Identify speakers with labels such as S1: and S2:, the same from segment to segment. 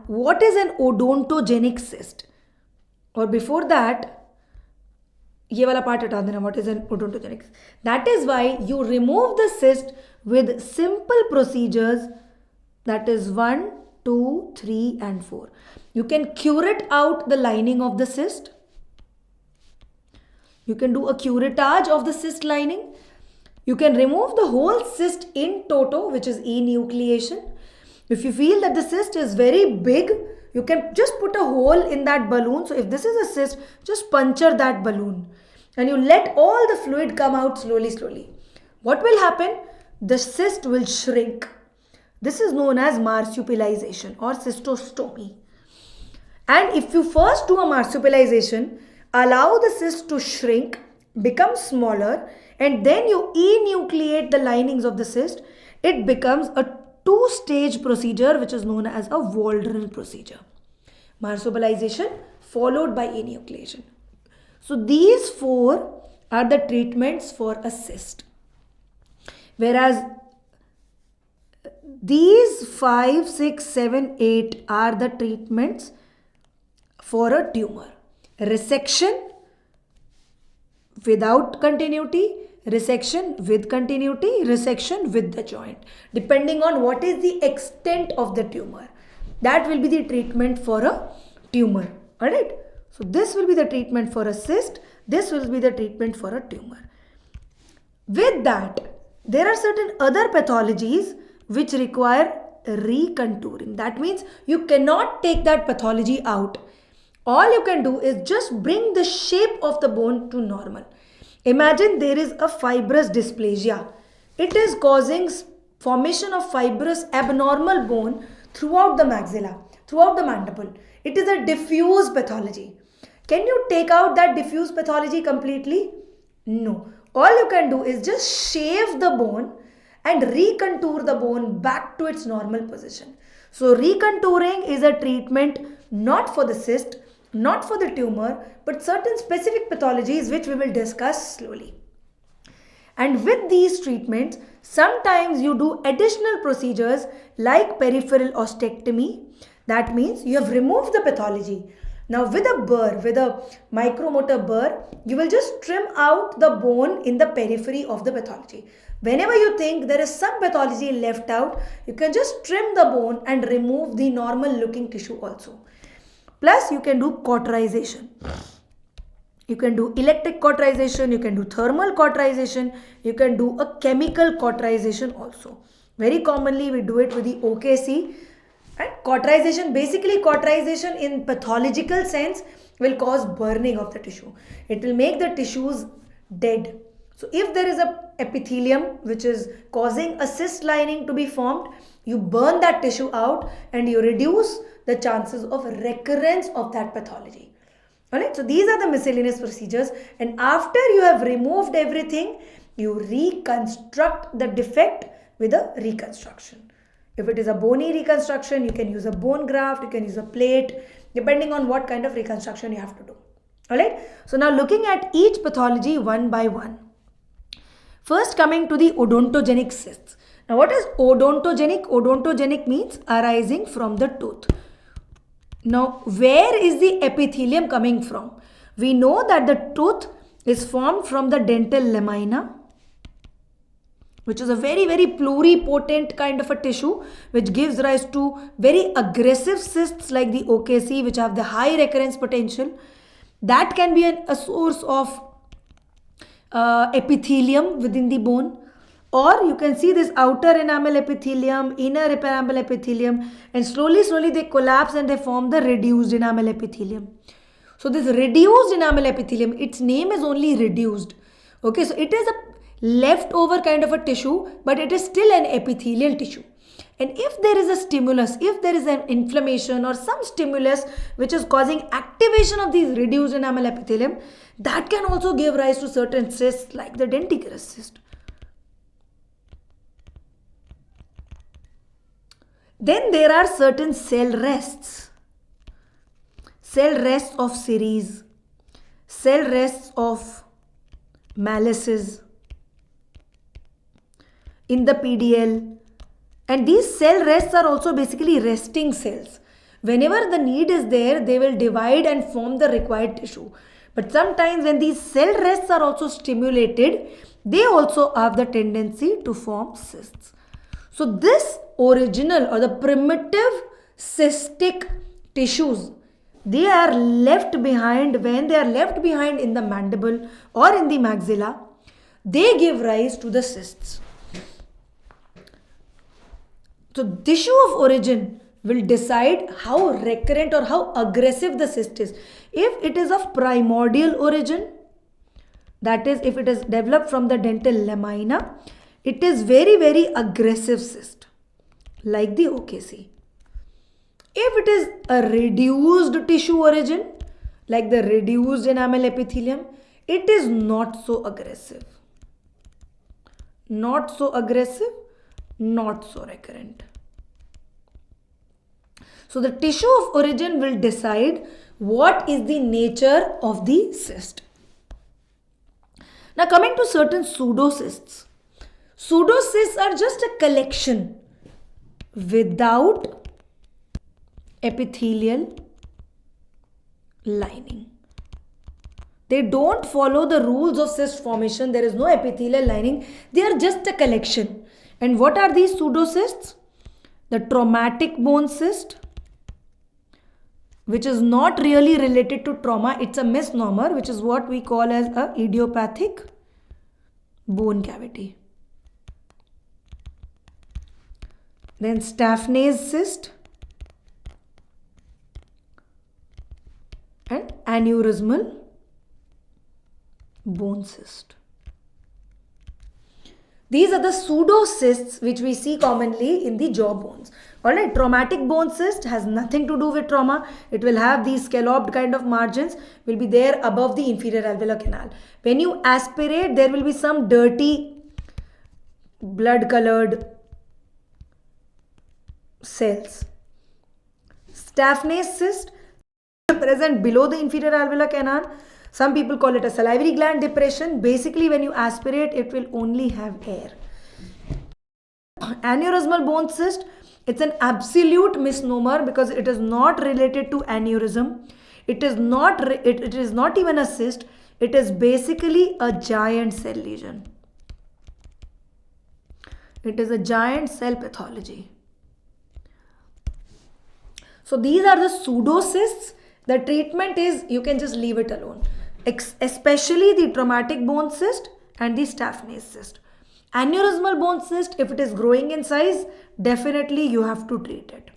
S1: what is an odontogenic cyst? Or before that, ये वाला part हटा देना, what is an odontogenic? That is why you remove the cyst with simple procedures, that is 1, 2, 3 and 4. You can curate out the lining of the cyst. You can do a curettage of the cyst lining. You can remove the whole cyst in toto, which is enucleation. If you feel that the cyst is very big, you can just put a hole in that balloon. So if this is a cyst, just puncture that balloon and you let all the fluid come out slowly. What will happen? The cyst will shrink. This is known as marsupialization or cystostomy. And if you first do a marsupialization, allow the cyst to shrink, become smaller, and then you enucleate the linings of the cyst, it becomes a two-stage procedure which is known as a Waldron procedure. Marsupialization followed by enucleation. So these 4 are the treatments for a cyst. Whereas these 5, 6, 7, 8 are the treatments for a tumor. Resection without continuity, resection with continuity, resection with the joint. Depending on what is the extent of the tumor. That will be the treatment for a tumor. Alright. So this will be the treatment for a cyst. This will be the treatment for a tumor. With that, there are certain other pathologies which require recontouring. That means you cannot take that pathology out. All you can do is just bring the shape of the bone to normal. Imagine there is a fibrous dysplasia. It is causing formation of fibrous abnormal bone throughout the maxilla, throughout the mandible. It is a diffuse pathology. Can you take out that diffuse pathology completely? No. All you can do is just shave the bone and recontour the bone back to its normal position. So recontouring is a treatment not for the cyst, not for the tumor, but certain specific pathologies which we will discuss slowly. And with these treatments, sometimes you do additional procedures like peripheral ostectomy. That means you have removed the pathology. Now with a burr, with a micromotor burr, you will just trim out the bone in the periphery of the pathology. Whenever you think there is some pathology left out, you can just trim the bone and remove the normal looking tissue also. Plus you can do cauterization. You can do electric cauterization, you can do thermal cauterization, you can do a chemical cauterization also. Very commonly we do it with the OKC. And cauterization, basically cauterization in pathological sense will cause burning of the tissue. It will make the tissues dead. So if there is a epithelium which is causing a cyst lining to be formed, you burn that tissue out and you reduce the chances of recurrence of that pathology. Alright, so these are the miscellaneous procedures, and after you have removed everything, you reconstruct the defect with a reconstruction. If it is a bony reconstruction, you can use a bone graft, you can use a plate, depending on what kind of reconstruction you have to do. Alright, so now looking at each pathology one by one. First, coming to the odontogenic cysts. Now what is odontogenic? Odontogenic means arising from the tooth. Now where is the epithelium coming from? We know that the tooth is formed from the dental lamina, which is a very pluripotent kind of a tissue which gives rise to very aggressive cysts like the OKC, which have the high recurrence potential. That can be a source of epithelium within the bone. Or you can see this outer enamel epithelium, inner enamel epithelium, and slowly they collapse and they form the reduced enamel epithelium. So this reduced enamel epithelium, its name is only reduced. Okay, so it is a leftover kind of a tissue, but it is still an epithelial tissue. And if there is a stimulus, if there is an inflammation or some stimulus which is causing activation of these reduced enamel epithelium, that can also give rise to certain cysts like the Dentigerous cyst. Then there are certain cell rests of series, cell rests of malices in the PDL, and these cell rests are also basically resting cells Whenever the need is there, they will divide and form the required tissue. But sometimes when these cell rests are also stimulated, they also have the tendency to form cysts. So this original or the primitive cystic tissues, they are left behind. When they are left behind in the mandible or in the maxilla, they give rise to the cysts. So tissue of origin will decide how recurrent or how aggressive the cyst is. If it is of primordial origin, that is, if it is developed from the dental lamina, it is very, very aggressive cyst, like the OKC. If it is a reduced tissue origin, like the reduced enamel epithelium, it is not so aggressive. Not so aggressive, not so recurrent. So the tissue of origin will decide what is the nature of the cyst. Now coming to certain pseudocysts. Pseudocysts are just a collection without epithelial lining. They don't follow the rules of cyst formation. There is no epithelial lining. They are just a collection. And what are these pseudocysts? The traumatic bone cyst, which is not really related to trauma. It's a misnomer, which is what we call as a idiopathic bone cavity. Then Staphnase cyst and aneurysmal bone cyst. These are the pseudocysts which we see commonly in the jaw bones. Alright, traumatic bone cyst has nothing to do with trauma. It will have these scalloped kind of margins, will be there above the inferior alveolar canal. When you aspirate, there will be some dirty blood colored cells. Staphnase cyst present below the inferior alveolar canal. Some people call it a salivary gland depression. Basically, when you aspirate, it will only have air. Aneurysmal bone cyst, it's an absolute misnomer because it is not related to aneurysm. It is not even a cyst. It is basically a giant cell lesion. It is a giant cell pathology. So these are the pseudocysts. The treatment is, you can just leave it alone. Especially the traumatic bone cyst and the Staphnase cyst. Aneurysmal bone cyst, if it is growing in size, definitely you have to treat it.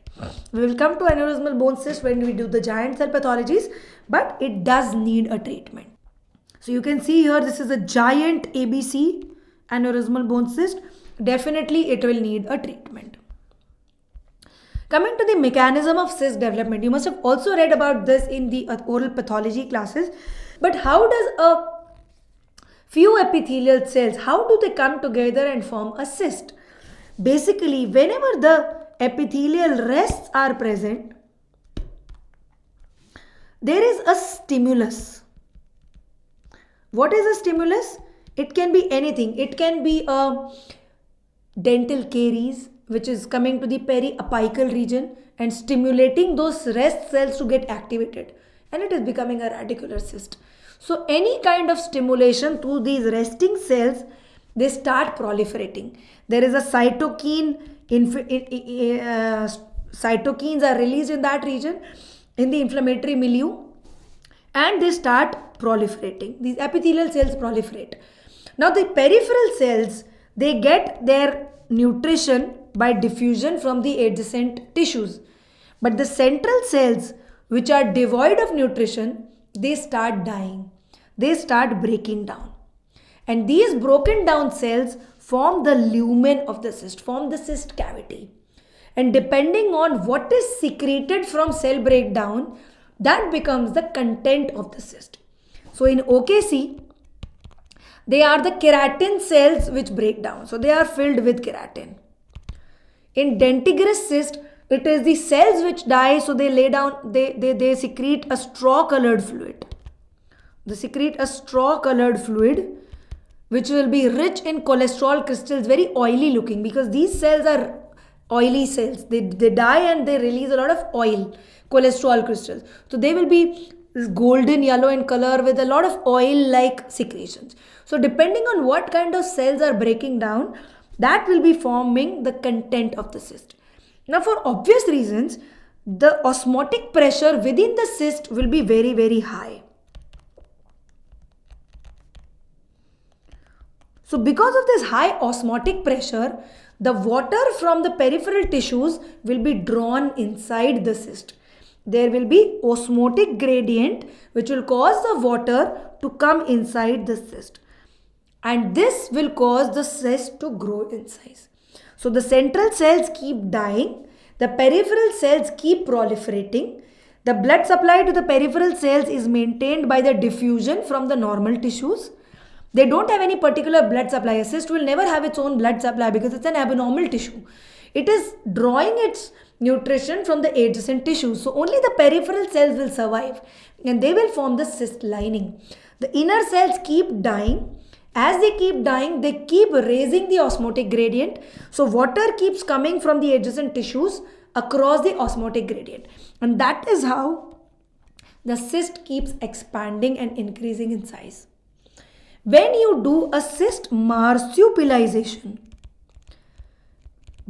S1: We will come to aneurysmal bone cyst when we do the giant cell pathologies, but it does need a treatment. So you can see here, this is a giant ABC aneurysmal bone cyst. Definitely it will need a treatment. Coming to the mechanism of cyst development, you must have also read about this in the oral pathology classes. But how does a few epithelial cells, how do they come together and form a cyst? Basically, whenever the epithelial rests are present, there is a stimulus. What is a stimulus? It can be anything. It can be a dental caries, which is coming to the periapical region and stimulating those rest cells to get activated, and it is becoming a radicular cyst. So any kind of stimulation to these resting cells, they start proliferating. There is a cytokine, cytokines are released in that region, in the inflammatory milieu, and they start proliferating. These epithelial cells proliferate. Now the peripheral cells, they get their nutrition by diffusion from the adjacent tissues. But the central cells, which are devoid of nutrition, they start dying. They start breaking down. And these broken down cells form the lumen of the cyst, form the cyst cavity. And depending on what is secreted from cell breakdown, that becomes the content of the cyst. So in OKC, they are the keratin cells which break down. So they are filled with keratin. In Dentigerous cyst, it is the cells which die, so they lay down, they secrete a straw-colored fluid. They secrete a straw-colored fluid which will be rich in cholesterol crystals, very oily looking, because these cells are oily cells. They die and they release a lot of oil, cholesterol crystals. So they will be golden yellow in color with a lot of oil like secretions. So depending on what kind of cells are breaking down, that will be forming the content of the cyst. Now for obvious reasons, the osmotic pressure within the cyst will be very, very high. So because of this high osmotic pressure, the water from the peripheral tissues will be drawn inside the cyst. There will be osmotic gradient which will cause the water to come inside the cyst. And this will cause the cyst to grow in size. So the central cells keep dying, the peripheral cells keep proliferating. The blood supply to the peripheral cells is maintained by the diffusion from the normal tissues. They don't have any particular blood supply. A cyst will never have its own blood supply because it's an abnormal tissue. It is drawing its nutrition from the adjacent tissues. So only the peripheral cells will survive and they will form the cyst lining. The inner cells keep dying. As they keep dying, they keep raising the osmotic gradient. So water keeps coming from the adjacent tissues across the osmotic gradient. And that is how the cyst keeps expanding and increasing in size. When you do a cyst marsupialization,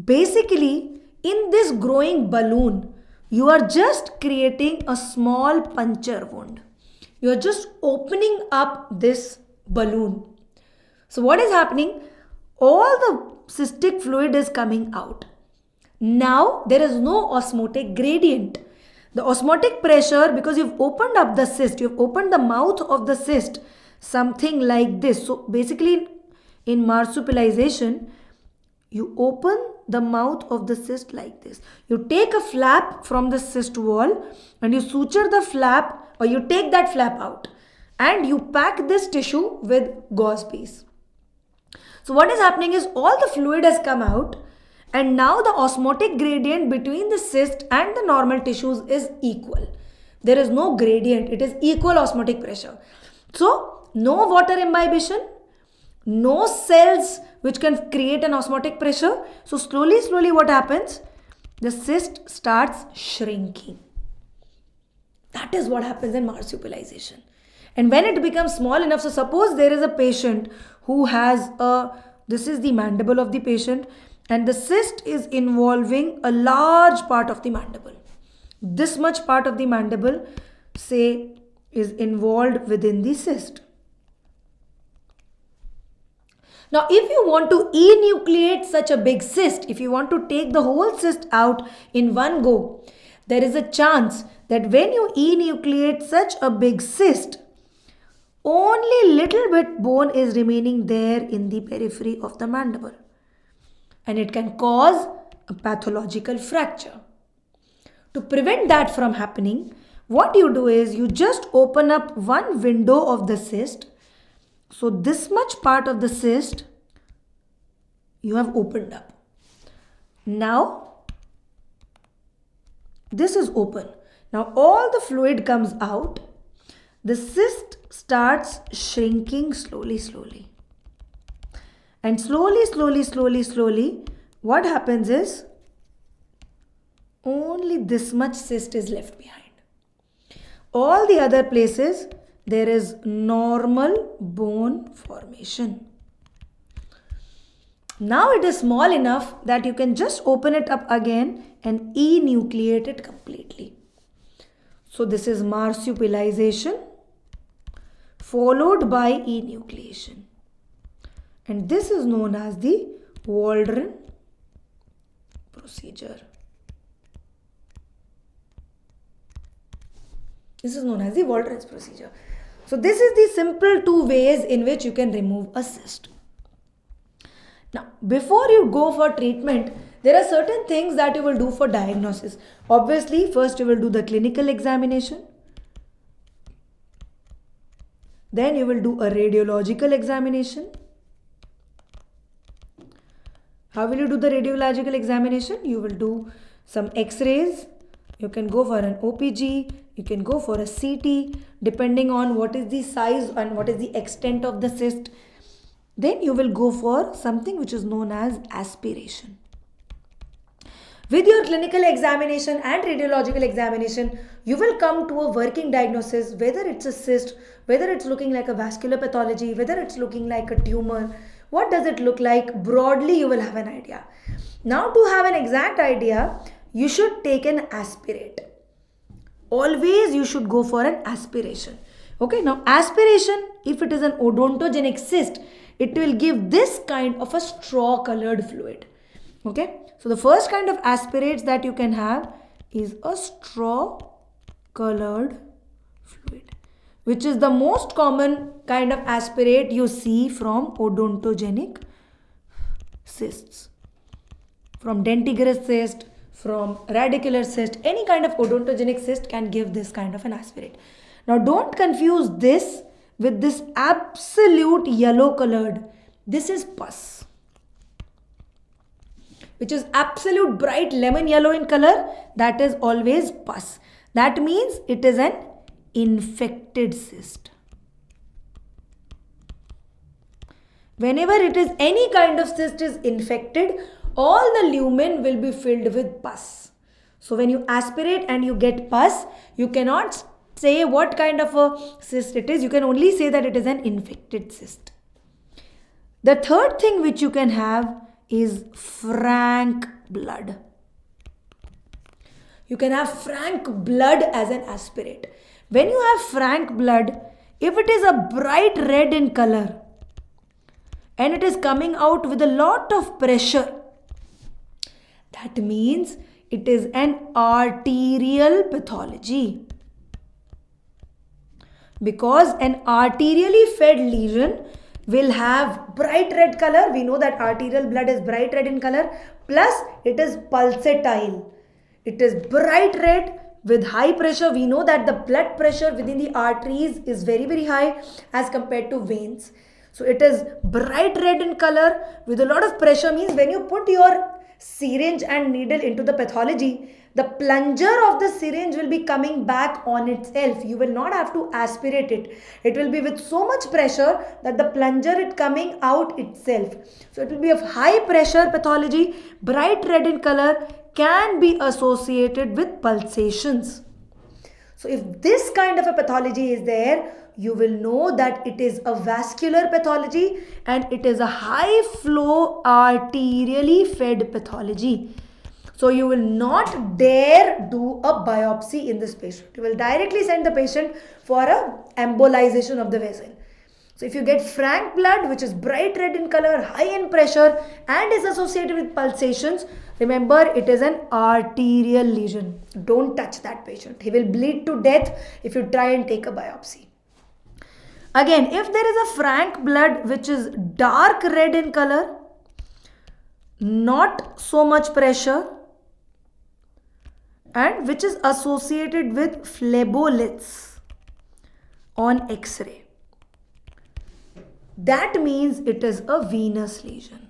S1: basically in this growing balloon, you are just creating a small puncture wound. You are just opening up this balloon. So what is happening? All the cystic fluid is coming out. Now there is no osmotic gradient. The osmotic pressure, because you've opened up the cyst, you've opened the mouth of the cyst, something like this. So basically in marsupialization, you open the mouth of the cyst like this. You take a flap from the cyst wall and you suture the flap, or you take that flap out and you pack this tissue with gauze piece. So what is happening is all the fluid has come out and now the osmotic gradient between the cyst and the normal tissues is equal. There is no gradient, it is equal osmotic pressure. So no water imbibition, no cells which can create an osmotic pressure. So slowly what happens? The cyst starts shrinking. That is what happens in marsupialization. And when it becomes small enough, so suppose there is a patient who has this is the mandible of the patient and the cyst is involving a large part of the mandible. This much part of the mandible, say, is involved within the cyst. Now, if you want to enucleate such a big cyst, if you want to take the whole cyst out in one go, there is a chance that when you enucleate such a big cyst, only little bit bone is remaining there in the periphery of the mandible. And it can cause a pathological fracture. To prevent that from happening, what you do is you just open up one window of the cyst. So this much part of the cyst you have opened up. Now this is open. Now all the fluid comes out. The cyst starts shrinking slowly. And slowly, what happens is only this much cyst is left behind. All the other places, there is normal bone formation. Now it is small enough that you can just open it up again and enucleate it completely. So this is marsupialization followed by enucleation. And this is known as the Waldron procedure. This is known as the Waldron's procedure. So this is the simple two ways in which you can remove a cyst. Now, before you go for treatment, there are certain things that you will do for diagnosis. Obviously, first you will do the clinical examination. Then you will do a radiological examination. How will you do the radiological examination? You will do some X-rays. You can go for an OPG. You can go for a CT, depending on what is the size and what is the extent of the cyst. Then you will go for something which is known as aspiration. With your clinical examination and radiological examination, you will come to a working diagnosis, whether it's a cyst, whether it's looking like a vascular pathology, whether it's looking like a tumor. What does it look like? Broadly, you will have an idea. Now, to have an exact idea, you should take an aspirate. Always you should go for an aspiration. Okay, now aspiration, if it is an odontogenic cyst, it will give this kind of a straw colored fluid. Okay, so the first kind of aspirates that you can have is a straw colored fluid, which is the most common kind of aspirate you see from odontogenic cysts. From Dentigerous cyst, from Radicular cyst, any kind of odontogenic cyst can give this kind of an aspirate. Now don't confuse this with this absolute yellow colored. This is pus, which is absolute bright lemon yellow in color. That is always pus. That means it is an infected cyst. Whenever it is any kind of cyst is infected, all the lumen will be filled with pus. So when you aspirate and you get pus, you cannot say what kind of a cyst it is. You can only say that it is an infected cyst. The third thing which you can have is frank blood. You can have frank blood as an aspirate. When you have frank blood, if it is a bright red in color and it is coming out with a lot of pressure, that means it is an arterial pathology. Because an arterially fed lesion will have bright red color. We know that arterial blood is bright red in color. Plus it is pulsatile. It is bright red with high pressure. We know that the blood pressure within the arteries is very, very high as compared to veins. So it is bright red in color with a lot of pressure. Means when you put your syringe and needle into the pathology, the plunger of the syringe will be coming back on itself. You will not have to aspirate it. It will be with so much pressure that the plunger is coming out itself. So it will be of high pressure pathology, bright red in color, can be associated with pulsations. So if this kind of a pathology is there, you will know that it is a vascular pathology and it is a high flow arterially fed pathology. So you will not dare do a biopsy in this patient. You will directly send the patient for a embolization of the vessel. So if you get frank blood, which is bright red in color, high in pressure and is associated with pulsations, remember it is an arterial lesion. Don't touch that patient. He will bleed to death if you try and take a biopsy. Again, if there is a frank blood which is dark red in color, not so much pressure, and which is associated with phleboliths on X-ray, that means it is a venous lesion.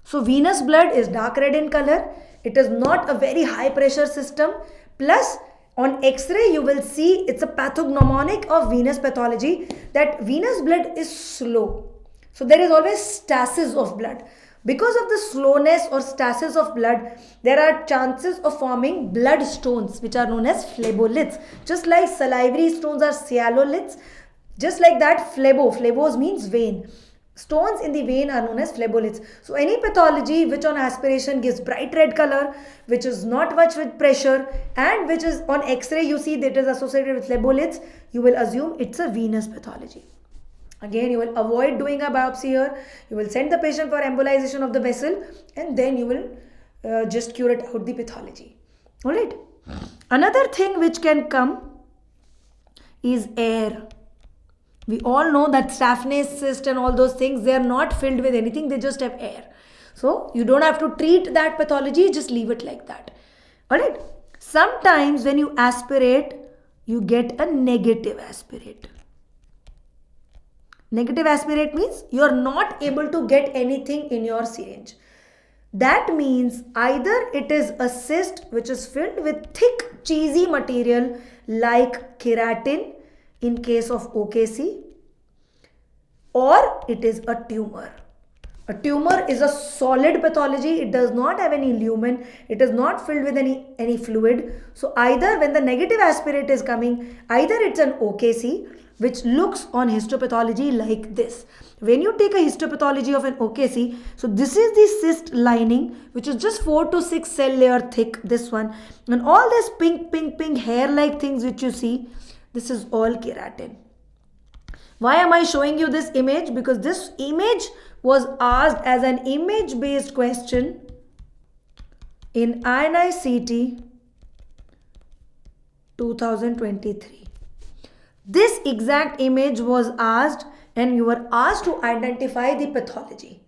S1: So venous blood is dark red in color. It is not a very high pressure system. Plus on X-ray you will see it's a pathognomonic of venous pathology that venous blood is slow. So there is always stasis of blood. Because of the slowness or stasis of blood, there are chances of forming blood stones which are known as phleboliths. Just like salivary stones are cyaloliths, just like that phlebos means vein. Stones in the vein are known as phleboliths. So any pathology which on aspiration gives bright red color, which is not much with pressure and which is on X-ray you see that it is associated with phleboliths, you will assume it's a venous pathology. Again, you will avoid doing a biopsy here. You will send the patient for embolization of the vessel and then you will just curate out the pathology. Alright. Another thing which can come is air. We all know that Staphnase cyst and all those things, they are not filled with anything. They just have air. So, you don't have to treat that pathology. Just leave it like that. Alright. Sometimes when you aspirate, you get a negative aspirate. Negative aspirate means you are not able to get anything in your syringe. That means either it is a cyst which is filled with thick cheesy material like keratin in case of OKC, or it is a tumor. A tumor is a solid pathology. It does not have any lumen. It is not filled with any fluid. So either when the negative aspirate is coming, either it's an OKC, which looks on histopathology like this. When you take a histopathology of an OKC, so this is the cyst lining, which is just 4 to 6 cell layer thick, this one. And all this pink hair-like things which you see, this is all keratin. Why am I showing you this image? Because this image was asked as an image-based question in INI-CT 2023. This exact image was asked and you were asked to identify the pathology.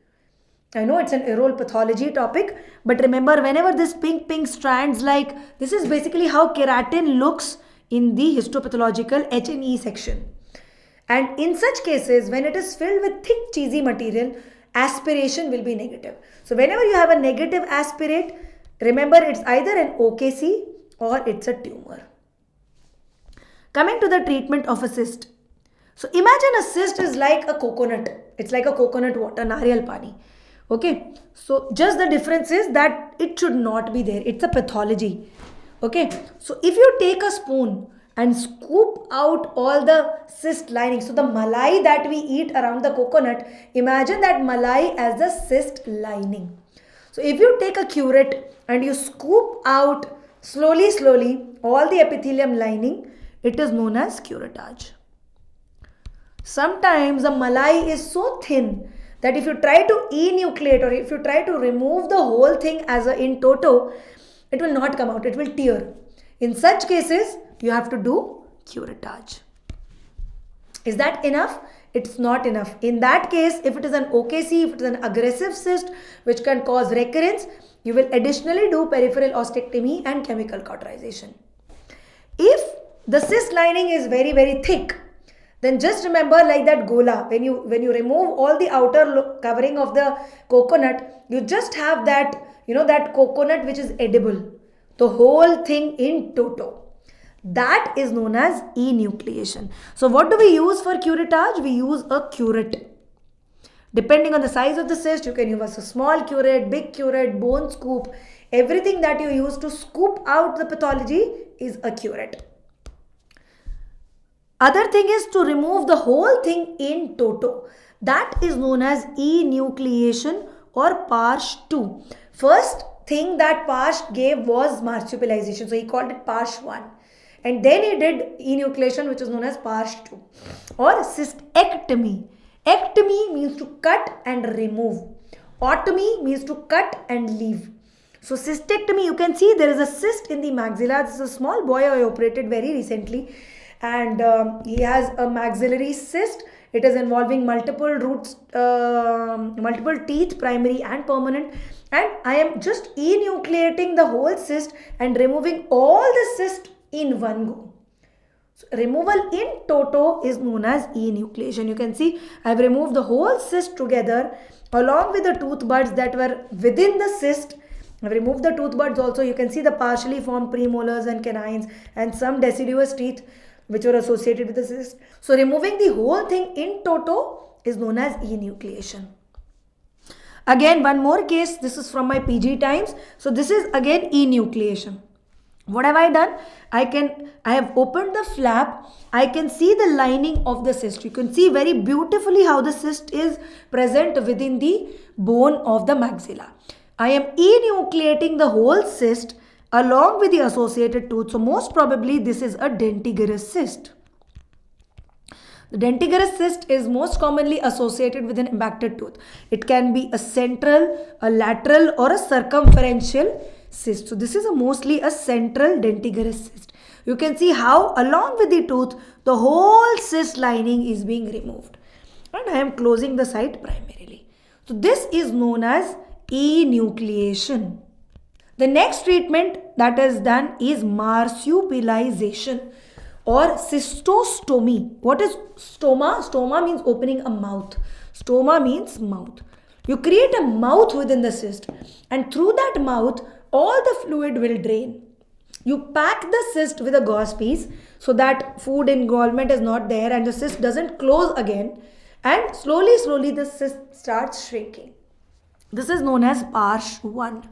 S1: I know it's an oral pathology topic, but remember whenever this pink strands, like this is basically how keratin looks in the histopathological H&E section. And in such cases, when it is filled with thick cheesy material, aspiration will be negative. So whenever you have a negative aspirate, remember it's either an OKC or it's a tumor. Coming to the treatment of a cyst. So imagine a cyst is like a coconut. It's like a coconut water, nariyal pani. Okay. So just the difference is that it should not be there. It's a pathology. Okay. So if you take a spoon and scoop out all the cyst lining, so the malai that we eat around the coconut, imagine that malai as the cyst lining. So if you take a curate and you scoop out slowly all the epithelium lining, it is known as curettage. Sometimes the malai is so thin that if you try to enucleate or if you try to remove the whole thing as a in toto, it will not come out, it will tear. In such cases, you have to do curettage. Is that enough? It's not enough. In that case, if it is an OKC, if it is an aggressive cyst which can cause recurrence, you will additionally do peripheral osteectomy and chemical cauterization. If the cyst lining is very thick, then just remember like that gola, when you remove all the outer covering of the coconut, you just have that, that coconut which is edible, the whole thing in toto. That is known as enucleation. So what do we use for curettage? We use a curate. Depending on the size of the cyst, you can use a small curate, big curate, bone scoop. Everything that you use to scoop out the pathology is a curate. Other thing is to remove the whole thing in toto. That is known as enucleation or Parsh 2. First thing that Parsh gave was marsupialization. So he called it Parsh 1. And then he did enucleation, which is known as Parsh 2. Or cystectomy. Ectomy means to cut and remove. Otomy means to cut and leave. So cystectomy, you can see there is a cyst in the maxilla. This is a small boy I operated very recently. And he has a maxillary cyst. It is involving multiple roots, multiple teeth, primary and permanent. And I am just enucleating the whole cyst and removing all the cyst in one go. So removal in toto is known as enucleation. You can see I have removed the whole cyst together along with the tooth buds that were within the cyst. I have removed the tooth buds also. You can see the partially formed premolars and canines and some deciduous teeth which were associated with the cyst. So removing the whole thing in toto is known as enucleation. Again, one more case. This is from my PG times. So this is again enucleation. What have I done? I have opened the flap. I can see the lining of the cyst. You can see very beautifully how the cyst is present within the bone of the maxilla. I am enucleating the whole cyst along with the associated tooth. So most probably this is a dentigerous cyst. The dentigerous cyst is most commonly associated with an impacted tooth. It can be a central, a lateral or a circumferential cyst. So this is mostly a central dentigerous cyst. You can see how along with the tooth, the whole cyst lining is being removed. And I am closing the site primarily. So this is known as enucleation. The next treatment that is done is marsupialization or cystostomy. What is stoma? Stoma means opening a mouth. Stoma means mouth. You create a mouth within the cyst and through that mouth, all the fluid will drain. You pack the cyst with a gauze piece so that food involvement is not there and the cyst doesn't close again, and slowly the cyst starts shrinking. This is known as PARSH 1.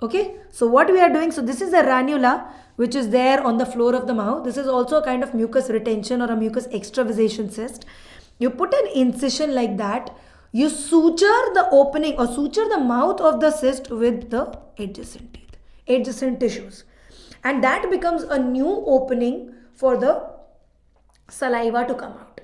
S1: Okay, so what we are doing, so this is the ranula which is there on the floor of the mouth. This is also a kind of mucus retention or a mucus extravasation cyst. You put an incision like that, you suture the opening or suture the mouth of the cyst with the adjacent teeth, adjacent tissues, and that becomes a new opening for the saliva to come out.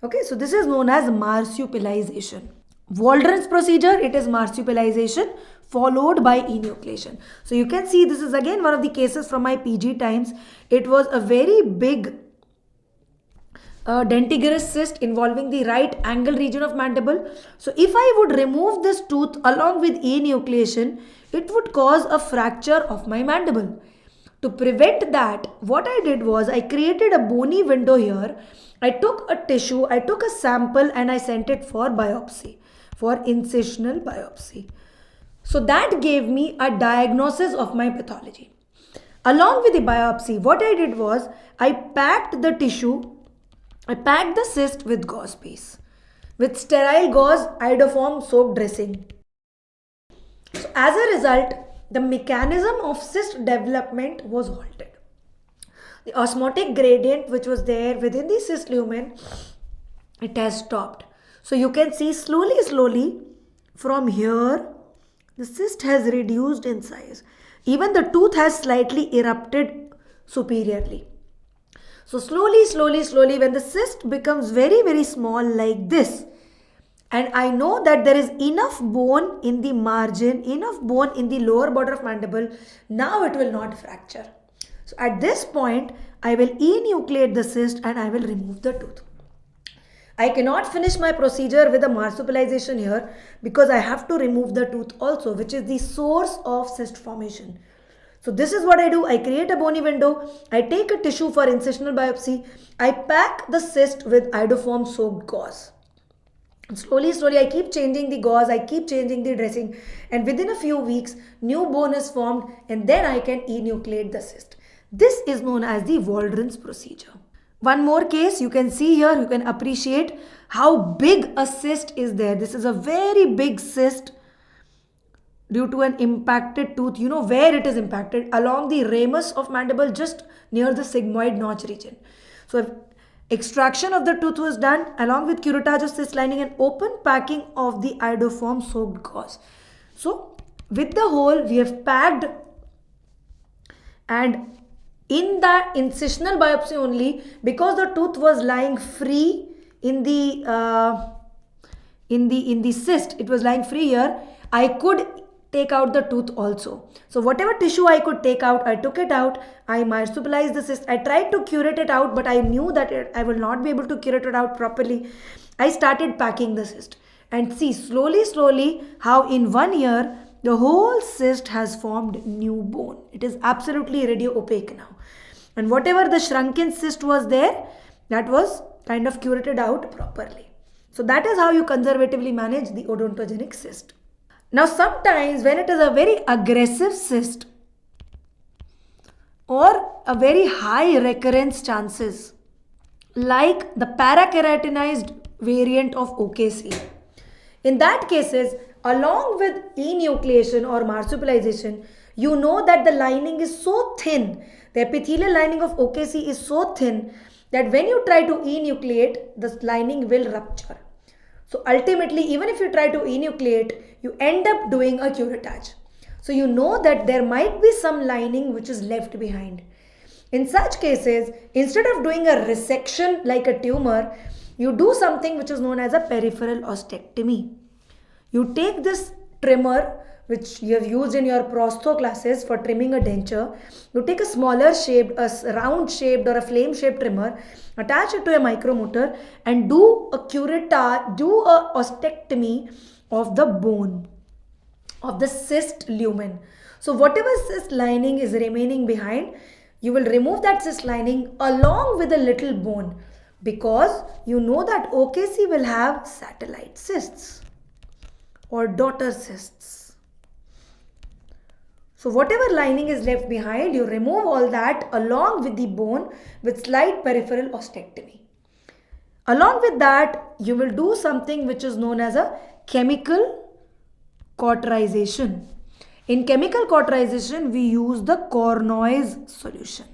S1: Okay, so this is known as marsupialization. Waldron's procedure, it is marsupialization followed by enucleation. So you can see this is again one of the cases from my PG times. It was a very big dentigerous cyst involving the right angle region of mandible. So if I would remove this tooth along with enucleation, it would cause a fracture of my mandible. To prevent that, what I did was I created a bony window here. I took a tissue, I took a sample and I sent it for biopsy, for incisional biopsy. So that gave me a diagnosis of my pathology. Along with the biopsy, what I did was I packed the tissue, I packed the cyst with gauze paste, with sterile gauze iodoform soaked dressing. So as a result, the mechanism of cyst development was halted. The osmotic gradient which was there within the cyst lumen, it has stopped. So you can see slowly from here, the cyst has reduced in size. Even the tooth has slightly erupted superiorly. So slowly, when the cyst becomes very small like this, and I know that there is enough bone in the margin, enough bone in the lower border of mandible, now it will not fracture. So at this point, I will enucleate the cyst and I will remove the tooth. I cannot finish my procedure with a marsupialization here because I have to remove the tooth also, which is the source of cyst formation. So this is what I do. I create a bony window. I take a tissue for incisional biopsy. I pack the cyst with iodoform soaked gauze. Slowly, I keep changing the gauze. I keep changing the dressing. And within a few weeks, new bone is formed and then I can enucleate the cyst. This is known as the Waldron's procedure. One more case, you can see here, you can appreciate how big a cyst is there. This is a very big cyst due to an impacted tooth. You know where it is impacted? Along the ramus of mandible, just near the sigmoid notch region. So if extraction of the tooth was done along with curettage of cyst lining and open packing of the iodoform soaked gauze. So with the hole we have packed, and in that incisional biopsy only, because the tooth was lying free in the cyst, it was lying free here, I could take out the tooth also. So whatever tissue I could take out, I took it out. I marsupialized the cyst. I tried to curate it out, but I knew that I will not be able to curate it out properly. I started packing the cyst, and see slowly how in 1 year the whole cyst has formed new bone. It is absolutely radio opaque now. And whatever the shrunken cyst was there, that was kind of curated out properly. So that is how you conservatively manage the odontogenic cyst. Now sometimes when it is a very aggressive cyst or a very high recurrence chances, like the parakeratinized variant of OKC, in that cases, along with enucleation or marsupialization, you know that the lining is so thin, the epithelial lining of OKC is so thin that when you try to enucleate, the lining will rupture. So ultimately, even if you try to enucleate, you end up doing a curettage. So you know that there might be some lining which is left behind. In such cases, instead of doing a resection like a tumor, you do something which is known as a peripheral ostectomy. You take this trimmer which you have used in your prostho classes for trimming a denture. You take a smaller shaped, a round shaped or a flame shaped trimmer, attach it to a micromotor and do a curettage, do a ostectomy of the bone, of the cyst lumen. So whatever cyst lining is remaining behind, you will remove that cyst lining along with a little bone, because you know that OKC will have satellite cysts or daughter cysts. So whatever lining is left behind, you remove all that along with the bone with slight peripheral ostectomy. Along with that, you will do something which is known as a chemical cauterization. In chemical cauterization, we use the Cornoy's solution.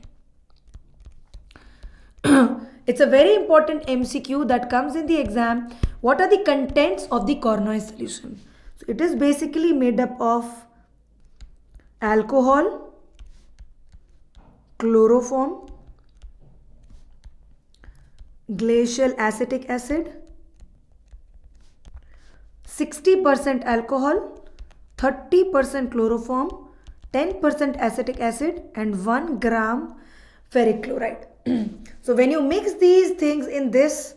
S1: It's a very important MCQ that comes in the exam. What are the contents of the Cornoy's solution? So it is basically made up of alcohol, chloroform, glacial acetic acid, 60% alcohol, 30% chloroform, 10% acetic acid and 1 gram ferric chloride. So when you mix these things in this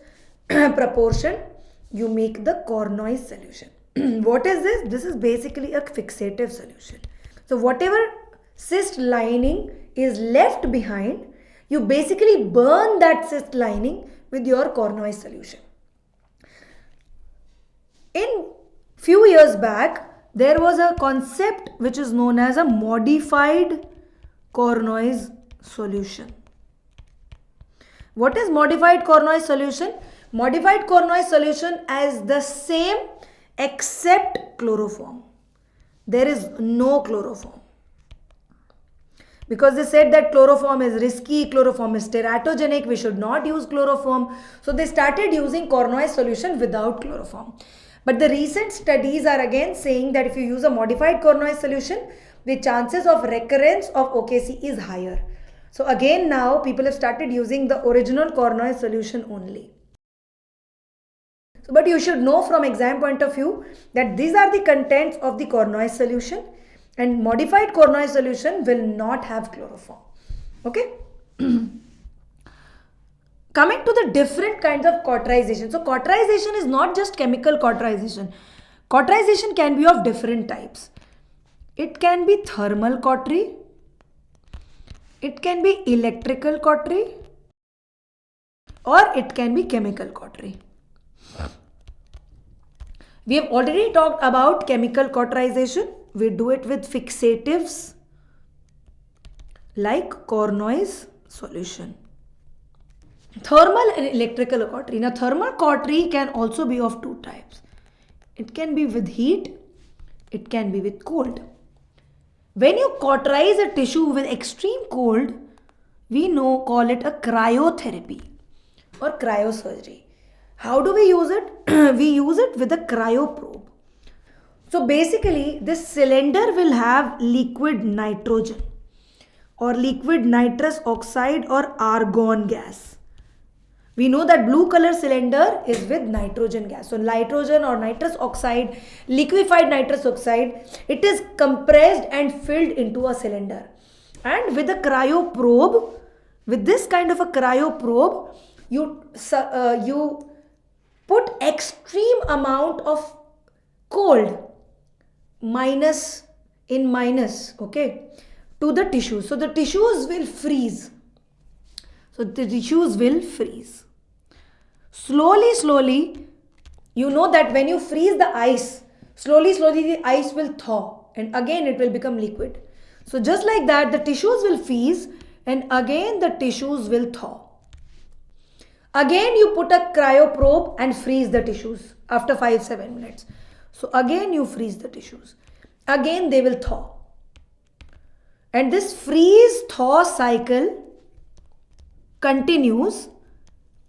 S1: proportion, you make the Cornoy's solution. What is this? This is basically a fixative solution. So whatever cyst lining is left behind, you basically burn that cyst lining with your Cornoy's solution. In few years back, there was a concept which is known as a modified Cornoy's solution. What is modified Cornoy's solution? Modified Cornoy's solution is the same except chloroform. There is no chloroform. Because they said that chloroform is risky, chloroform is teratogenic, we should not use chloroform. So they started using Cornoy's solution without chloroform. But the recent studies are again saying that if you use a modified Cornoy's solution, the chances of recurrence of OKC is higher. So again now people have started using the original Cornoy's solution only. But you should know from exam point of view that these are the contents of the Cornoy's solution, and modified Cornoy's solution will not have chloroform. Okay. Coming to the different kinds of cauterization. So cauterization is not just chemical cauterization. Cauterization can be of different types. It can be thermal cautery. It can be electrical cautery. Or it can be chemical cautery. We have already talked about chemical cauterization. We do it with fixatives like Cornoy's solution. Thermal and electrical cautery. Now thermal cautery can also be of two types. It can be with heat. It can be with cold. When you cauterize a tissue with extreme cold, we call it a cryotherapy or cryosurgery. How do we use it? We use it with a cryoprobe. So basically this cylinder will have liquid nitrogen or liquid nitrous oxide or argon gas. We know that blue color cylinder is with nitrogen gas. So nitrogen or nitrous oxide, liquefied nitrous oxide, it is compressed and filled into a cylinder. And with a cryoprobe, with this kind of a cryoprobe, you put extreme amount of cold minus, okay, to the tissue. So the tissues will freeze. Slowly, you know that when you freeze the ice, slowly the ice will thaw and again it will become liquid. So just like that, the tissues will freeze and again the tissues will thaw. Again you put a cryoprobe and freeze the tissues after 5-7 minutes. So again you freeze the tissues. Again they will thaw. And this freeze-thaw cycle continues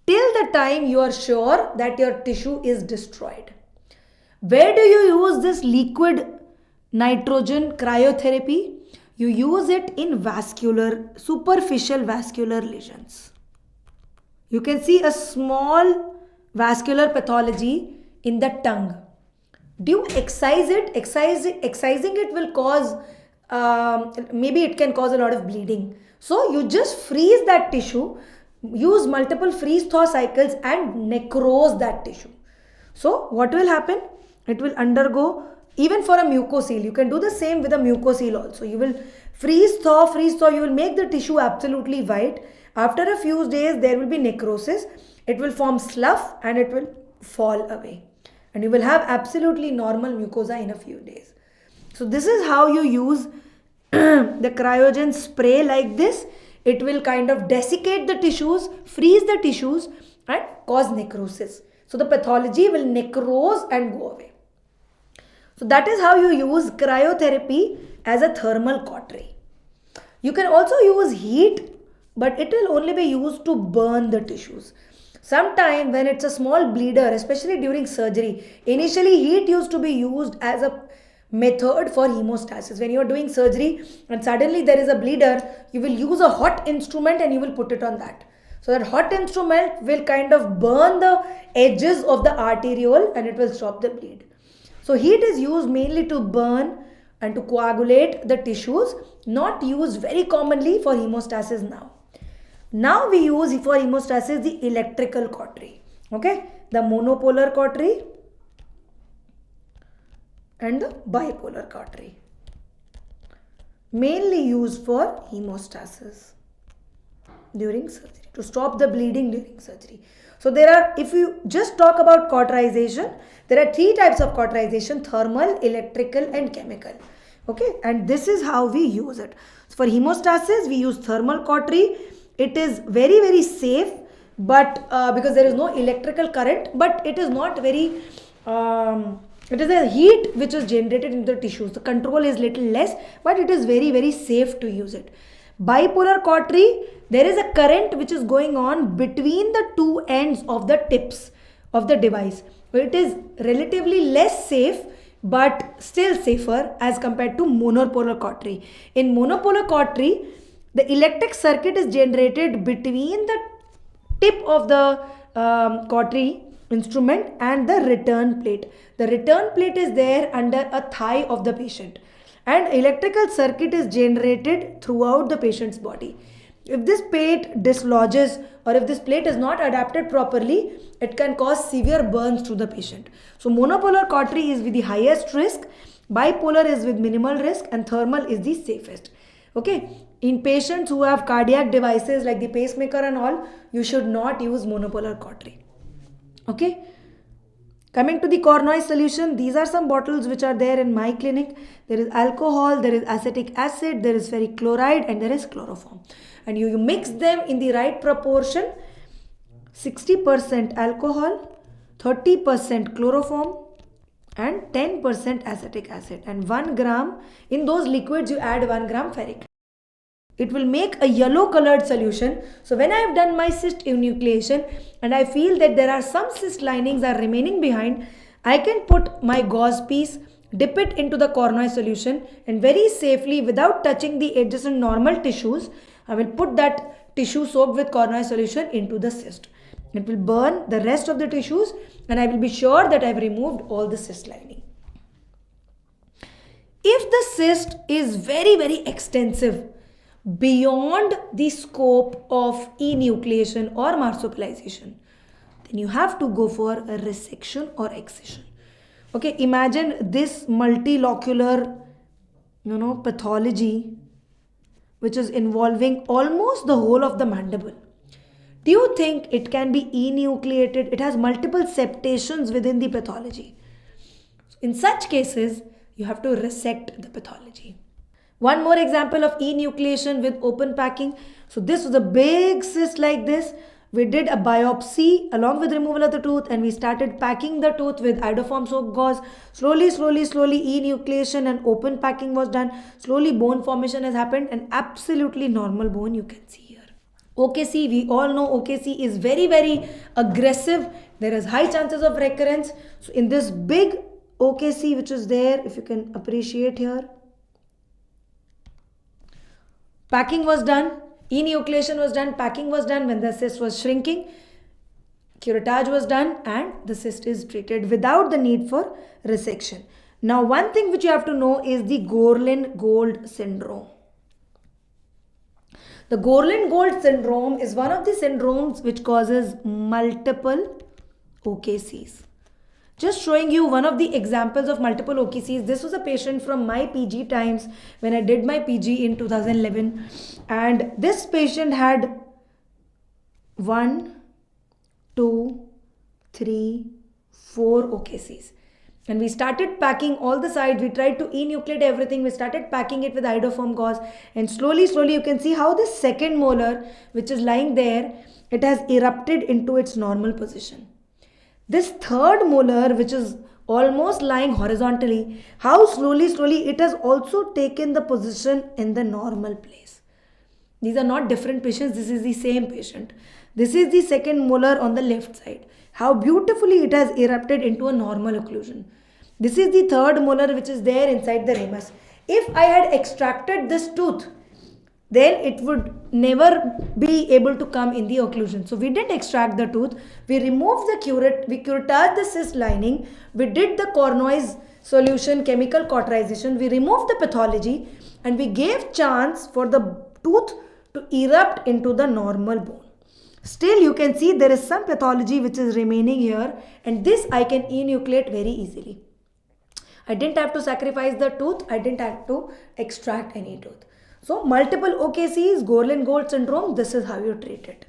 S1: till the time you are sure that your tissue is destroyed. Where do you use this liquid nitrogen cryotherapy? You use it in superficial vascular lesions. You can see a small vascular pathology in the tongue. Do you excise it? Excising it will cause, maybe it can cause a lot of bleeding. So you just freeze that tissue, use multiple freeze-thaw cycles and necrose that tissue. So what will happen? It will undergo, even for a mucocele, you can do the same with a mucocele also. You will freeze-thaw, you will make the tissue absolutely white. After a few days, there will be necrosis. It will form slough and it will fall away. And you will have absolutely normal mucosa in a few days. So this is how you use the cryogen spray like this. It will kind of desiccate the tissues, freeze the tissues and cause necrosis. So the pathology will necrose and go away. So that is how you use cryotherapy as a thermal cautery. You can also use heat, but it will only be used to burn the tissues. Sometimes when it's a small bleeder, especially during surgery, initially heat used to be used as a method for hemostasis. When you are doing surgery and suddenly there is a bleeder, you will use a hot instrument and you will put it on that. So that hot instrument will kind of burn the edges of the arteriole and it will stop the bleed. So heat is used mainly to burn and to coagulate the tissues, not used very commonly for hemostasis now. Now we use for hemostasis the electrical cautery, okay, the monopolar cautery and the bipolar cautery, mainly used for hemostasis during surgery, to stop the bleeding during surgery. So there are, if you just talk about cauterization, there are 3 types of cauterization: thermal, electrical and chemical. Okay, and this is how we use it. So for hemostasis, we use thermal cautery. It is very, very safe, but because there is no electrical current, but it is not very, it is a heat which is generated in the tissues. The control is little less, but it is very, very safe to use it. Bipolar cautery, there is a current which is going on between the 2 ends of the tips of the device. It is relatively less safe, but still safer as compared to monopolar cautery. In monopolar cautery, the electric circuit is generated between the tip of the cautery instrument and the return plate. The return plate is there under a thigh of the patient, and electrical circuit is generated throughout the patient's body. If this plate dislodges or if this plate is not adapted properly, it can cause severe burns to the patient. So monopolar cautery is with the highest risk, bipolar is with minimal risk, and thermal is the safest. Okay, in patients who have cardiac devices like the pacemaker and all, you should not use monopolar cautery. Okay, coming to the Cornoise solution, these are some bottles which are there in my clinic. There is alcohol, there is acetic acid, there is ferric chloride, and there is chloroform. And you mix them in the right proportion: 60% alcohol, 30% chloroform, and 10% acetic acid. And 1 gram, in those liquids you add 1 gram ferric. It will make a yellow colored solution. So when I have done my cyst enucleation and I feel that there are some cyst linings are remaining behind, I can put my gauze piece, dip it into the Cornoise solution, and very safely, without touching the adjacent normal tissues, I will put that tissue soaked with Cornoise solution into the cyst. It will burn the rest of the tissues and I will be sure that I have removed all the cyst lining. If the cyst is very, very extensive, beyond the scope of enucleation or marsupialization, then you have to go for a resection or excision. Okay, imagine this multilocular, pathology which is involving almost the whole of the mandible. Do you think it can be enucleated? It has multiple septations within the pathology. In such cases, you have to resect the pathology. One more example of enucleation with open packing. So this was a big cyst like this. We did a biopsy along with removal of the tooth, and we started packing the tooth with iodoform soaked gauze. Slowly enucleation and open packing was done. Slowly bone formation has happened, and absolutely normal bone you can see here. OKC, we all know OKC is very, very aggressive. There is high chances of recurrence. So in this big OKC which is there, if you can appreciate here, packing was done, enucleation was done, packing was done when the cyst was shrinking, curettage was done, and the cyst is treated without the need for resection. Now, one thing which you have to know is the Gorlin-Gold syndrome. The Gorlin-Gold syndrome is one of the syndromes which causes multiple OKCs. Just showing you one of the examples of multiple OKCs. This was a patient from my PG times when I did my PG in 2011. And this patient had 1, 2, 3, 4 OKCs. And we started packing all the sides. We tried to enucleate everything. We started packing it with iodoform gauze. And slowly you can see how this second molar, which is lying there, it has erupted into its normal position. This third molar, which is almost lying horizontally. How slowly it has also taken the position in the normal place. These are not different patients, this is the same patient. This is the second molar on the left side. How beautifully it has erupted into a normal occlusion. This is the third molar which is there inside the ramus. If I had extracted this tooth, then it would never be able to come in the occlusion. So we didn't extract the tooth, we removed the curate, we curetaged the cyst lining, we did the cornoise solution, chemical cauterization, we removed the pathology, and we gave chance for the tooth to erupt into the normal bone. Still you can see there is some pathology which is remaining here, and this I can enucleate very easily. I didn't have to sacrifice the tooth, I didn't have to extract any tooth. So multiple OKCs, Gorlin-Gold syndrome, this is how you treat it.